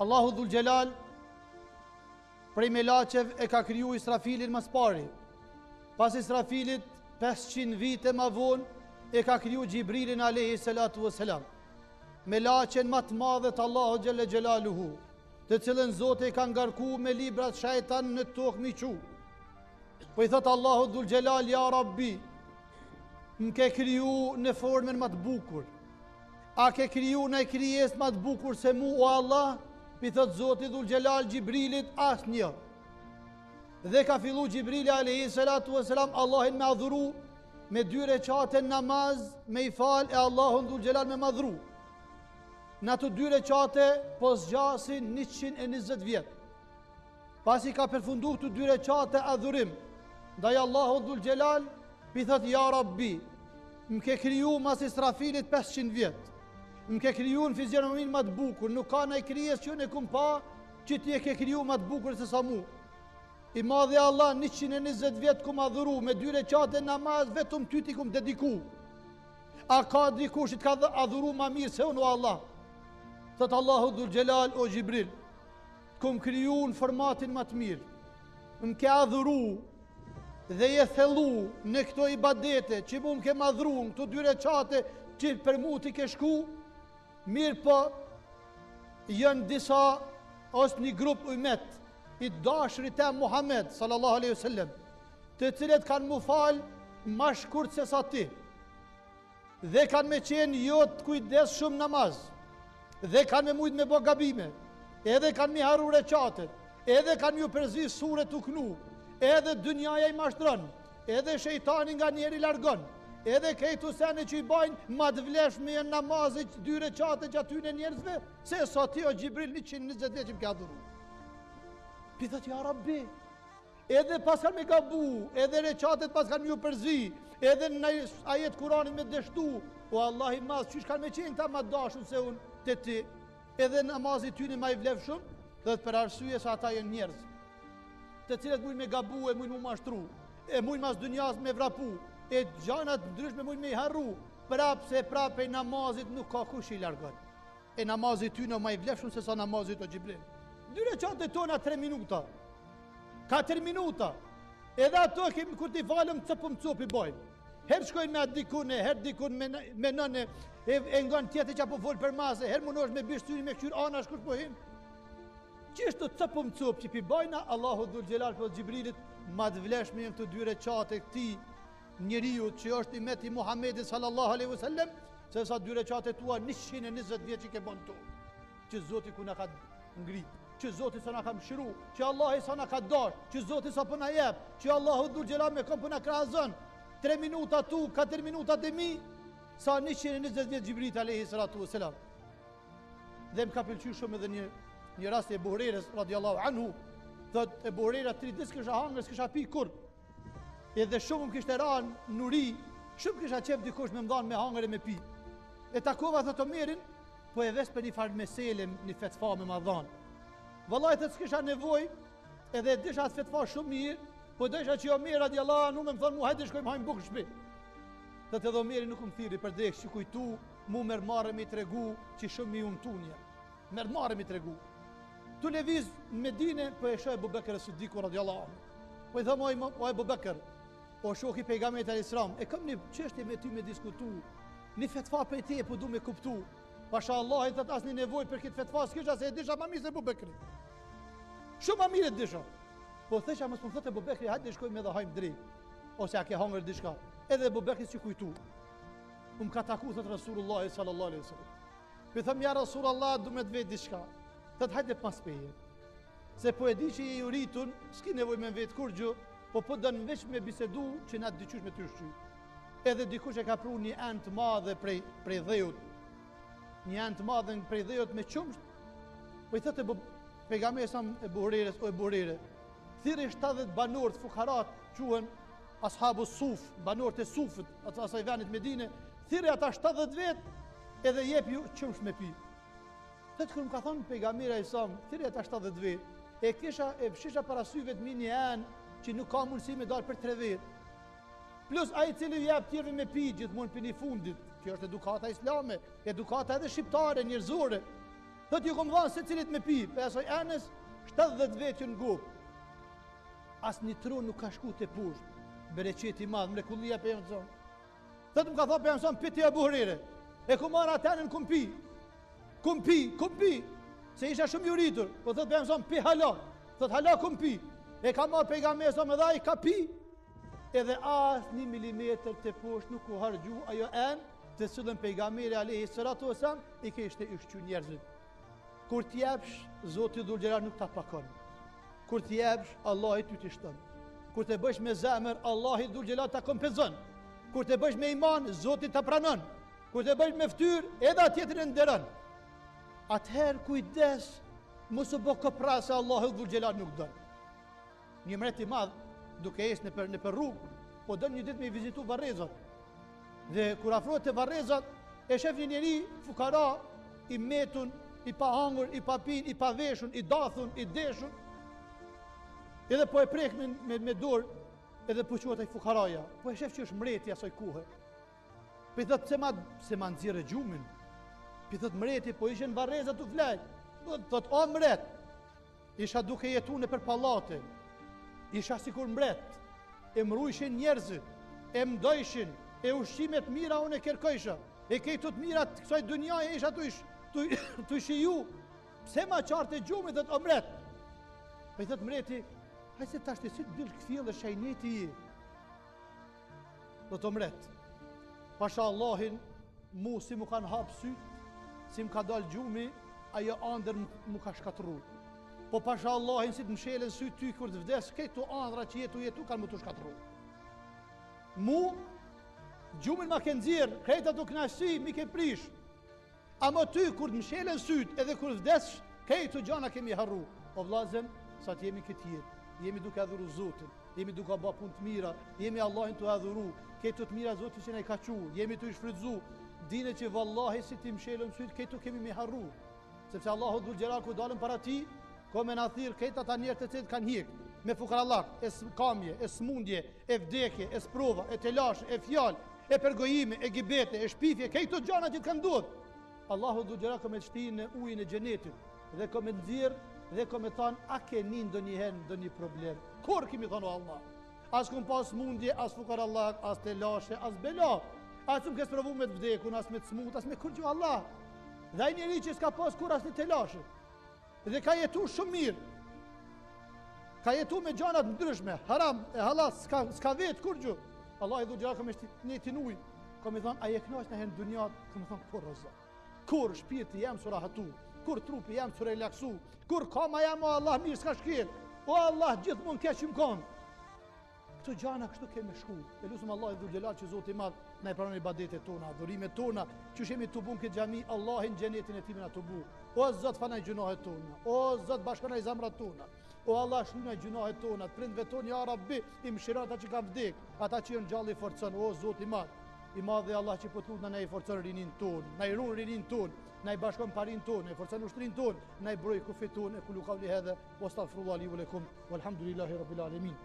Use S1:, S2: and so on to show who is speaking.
S1: Allahu Dhul Gjelal prej melaçev e ka kriju Israfilin mas pari. Pas Israfilit 500 vite ma vonë e ka kriju Gjibrilin alayhi salatu wassalam. Melaçen më të madhe të Allahu Gjelle Gjelaluhu, të cilën Zoti ka ngarku me librat shajtan në tokë mi qu. Po i thot Allahu Dhul Gjelal, ja Rabbi, më ke kriju në formën më të bukur. A ke kriju në krijes më të bukur se mu, o Allah? I thot Zoti Dhul Gjelal Gjibrilit, asnjë. Dhe ka fillu Gjibrili alayhi salatu wassalam Allahin me adhuru me 2 recate namaz me i fal e Allahun Dhul Gjelal me madhru. Në ato 2 recate po zgjasin 120 vjet. Pasi ka përfundu këto 2 recate adhurim ndaj Allahut Dhul Gjelal, i thot ja Rabbi, më ke kriju mas Israfilit 500 vjet. Më ke kriju në fizionomin më të bukur, nuk ka nëj krijes që në kum pa që ti e ke kriju më të bukur se sa mu. I madhe Allah 120 vjet kum adhuru me 2 recate namaz vetëm ty ti kum dediku. A ka dikush që ka adhuru ma mirë se unë o Allah? Thot Allahu Dhul Gjelal, o Gjibril, kum kriju në formatin më të mirë. Më ke adhuru dhe je thellu në këto ibadete që mu më ke madhru në këto 2 recate që për mu ti ke shku, mirë po janë disa ose një grup ujmet i dashrit e Muhammed sallallahu alaihi wasallam, të cilët kanë mu falë ma shkurt se sa ti dhe kanë me qenë jo të kujdes shumë namaz dhe kanë me mujt me bo gabime, edhe kanë mi haru reqatet, edhe kanë ju përzi sure të knu, edhe dynjaja i mashtron, edhe shejtani nga njeri largon, edhe kejtu sene që i bajnë ma të vleshme e namazit 2 recate që aty në njerëzve, se sa ti o Gjibril 120 vjet që më ka dhuru. Pithat ja Rabbi, edhe pas kanë me gabu, edhe reqatet pas kanë ju përzi, edhe në ajet Kuranit me deshtu, o Allah i madh, qysh kanë me qenë këta ma dashun se unë të ti, edhe namazit ty në ma i vlef shumë, dhe për arsye sa ata jenë njerëz, të cilët mujnë me gabu e mujnë mu mashtru, e mujnë mas dynjas me vrapu, e gjanat ndryshme mujnë me i harru, prapë e namazit nuk ka kush i largon. E namazit ty në ma i vlef shumë se sa namazit o Gjibril. 2 recate tona 3 minuta, 4 minuta, edhe ato kur t'i falëm cëpëm cëp i bojnë. Herë shkojnë me atë dikune, herë dikun me nëne, e ngon tjetër që apo folë për mase, herë munosh me bishtyri me këqyr ana shkush pohim. Qishtë të cëpëm cëp që pi bojna, Allahu Dhul Gjelal për Gjibrilit, ma të vleshme jenë këto 2 recate këti njeriu që është i meti Muhammedi sallallahu alaihi wasallam, se sa 2 recate tua 120 vjet që ke bon to, që Zoti ku na ka ngrit, që Zoti sa na ka mëshiru, që Allahi sa na ka dash, që Zoti sa po na jep, që Allahu Dhul Gjelal me kom po na krahazon 3 minuta tu, 4 minuta të mi, sa 120 vjet Gjibrilit alayhi salatu wassalam. Dhe më ka pëlqyer shumë edhe një rast e Ebu Hurerës radiallahu anhu, thot Ebu Hurera 3 ditë s'kisha hangër, s'kisha pi kur. Edhe shumë më kishte ranë nuri, shumë kisha qef dikush me mdhanë me hangër e me pi. E takova thot Omerin, po e vesh për një farë mesele, një fetfa me ma dhanë. Vallaj thot s'kisha nevoj, edhe disha atë fetfa shumë mirë, po desha që Omer radiallahu anhu me më thonë mu hajde shkojmë hajmë bukë shpi. Thot edhe Omeri nuk më thiri për drekë që kujtu, mu mërë marë me i tregu që shumë mi umtunja. Mërë marë me i tregu. Tu leviz në Medine, po e shoh Ebu Bekër Siddiku radiallahu anhu. Po i thëmë o Ebu Bekër, o shohi pejgamberit alayhis salam, e kam një çështje me ty me diskutu, një fetfa për te po du me kuptu. Pasha Allah i thët asë një nevoj për këtë fetfa s'kisha se e disha ma mirë se Ebu Bekri. Shumë ma mirë e disha. Po thesha mësë më thëtë Ebu Bekri, hajde shkojmë edhe hajmë drejt, ose a ke hangër dishka. Edhe Ebu Bekri që kujtu. Më ka taku, thëtë Rasulullah sallallahu alaihi wasallam. Për thëmë, ja Rasulullah, du me të vetë dishka. Thëtë hajde pas peje. Se po e di që i uritun, s'ki nevoj me vetë kur gjë, po dënë veç me bisedu që na të dyqysh me të shqy. Edhe dikush e ka pru një anë të madhe prej dhejut. Një anë të madhe prej dhejut me qumsht. Po i thëtë pejgamberi sa Ebu Hurerës, o Ebu Hurere, thirrë 70 banor të fukarat, quhen ashabu suf, banor të sufit, asaj venit Medine, thirrë ata 70 vet, edhe jep ju qumsht me pi. Thëtë kërë më ka thonë pejgamberi sa, thirrë ata 70 vet, e fshisha parasyve të mi një anë që nuk ka mundësi me dalë për 3 vet. Plus ai cili jep tjerëve me pi gjithmonë për një fundit, kjo është edukata islame, edukata edhe shqiptare, njerëzore. Thot ju kom dhanë se cilit me pi, për asoj anës 70 vetë në gupë. As një tru nuk ka shku të pusht, bereqeti madhë, mrekullia për jemë të zonë. Thot më ka thot për jemë të zonë, piti e buhrire, e ku marë atenën kum pi, se isha shumë juritur, po thot për jemë të zonë, pi hala, thot hala kum pi, e ka marë pejgamberi sa më dha i ka pi, edhe as 1 milimetër të pusht nuk u hargju ajo enë, të cilën pejgamberi alayhi salatu wasalam i kishte ushqyer njerëzit. Kur t'jepsh, Zoti Dhul Gjelal nuk ta pakon. Kur t'jepsh, Allahi ty t'i shton. Kur të bësh me zemër, Allahi Dhul Gjelal ta kompenzon. Kur të bësh me iman, Zoti ta pranon. Kur të bësh me fytyrë, edhe atjetrin e nderon. Atëherë kujdes, mos u bë kopra se Allahu Dhul Gjelal nuk don. Një mret i madh, duke ecë nëpër rrugë, po don një ditë me vizitu Varrezat. Dhe kur afrohet te Varrezat, e shef një njeri fukara, i metun, i pa hangur, i pa pin, i pa veshun, i dathun, i deshun. Edhe po e prek me dorë, edhe po quhet ai fukaraja. Po e shef që është mreti asaj kuhe. Po i thot pse ma nxjerrë gjumin. Po i thot mreti, po ishin Varrezat u flaj. Thot o mret. Isha duke jetuar nëpër pallate. Isha sikur mret. E mrujshin njerëzit, e mdojshin, e ushqimet mira unë e kërkojsha, e kejtut mira të kësaj dunjaje isha të shiju, pse ma qartë e gjumit dhe të omret. Pa i thët mreti, hajse tash të si të bilë këfjell dhe shajneti i. Dhe të omret, pasha Allahin, mu si mu kanë hapë syt, si më ka dalë gjumi, ajo andër mu ka shkatru. Po pasha Allahin si të mshelen syt ty kur të vdes, këtu andra që jetu kanë mu të shkatru. Mu, gjumin ma ke nxirë, krejta të knashësi, mi ke prish. Amo ty, kur të mshelen syt, edhe kur vdesh, krejtu gjana kemi harru. O vlazen, sa të jemi këtë jetë, jemi duke adhuru Zotin, jemi duke ba punë të mira, jemi Allahin të adhuru, këtu të mira Zotin që ne ka qu, jemi të shfrytzu, dine që vallahi si ti mshelen syt, këtu kemi mi harru. Sepse Allahu Dhul Gjelal ku dalën para ti, ko me na thirë këta ta njerë të cilët kanë hik, me fukarallak, e kamje, e smundje, e vdekje, e sprova, e telashe, e fjallë, e përgojime, e gibete, e shpifje, këto gjana që të kanë duhet. Allahu Dhul Gjelal ka me shti në ujin e gjenetit, dhe ka me nxirr, dhe ka me thanë, a keni ndonjëherë ndonjë problem? Kur kemi thënë o Allah? As kun pas smundje, as fukarallak, as telashe, as bela. As më kes provu me të vdekun, as me të smut, as me kur gjë Allah. Dhe ai njeri që s'ka pas kur as një telashe. Dhe ka jetu shumë mirë. Ka jetu me gjanat ndryshme, haram, e halas, s'ka vetë kur gjë. Allah i Dhul Gjelal ka me një tinuj, ka me thonë, a je knaq në herë në dunjat, ka me thonë, kur rëza, kur shpirti jam së rahatu, kur trupi jam së relaksu, kur kama jam, o Allah, mirë s'ka shkel, o Allah, gjithë mund keq që më kanë. Këto gjana kështu kemi shku, e lusëm Allah i Dhul Gjelal që Zoti i Madh na i pranon ibadetet tona, adhurimet tona, që shemi të bun këtë xhami, Allahin xhenetin e timin atë bu. O Zot fanaj gjunohet tona, o Zot bashkanaj zamrat tona. O Allah shlunaj gjunohet tona, të prindve tonë, ja Rabbi, i mëshiro ata që kanë vdek, ata që janë gjallë i forcon, o Zot i Madh. I madh dhe Allah që po të lutem na i forcon rinin ton, na i ruan rinin ton, na i bashkon parin ton, na i forcon ushtrin ton, na i broj kufit ton, e kullu qawli hadha, wastaghfirullahi li wa lakum, walhamdulillahi rabbil alamin.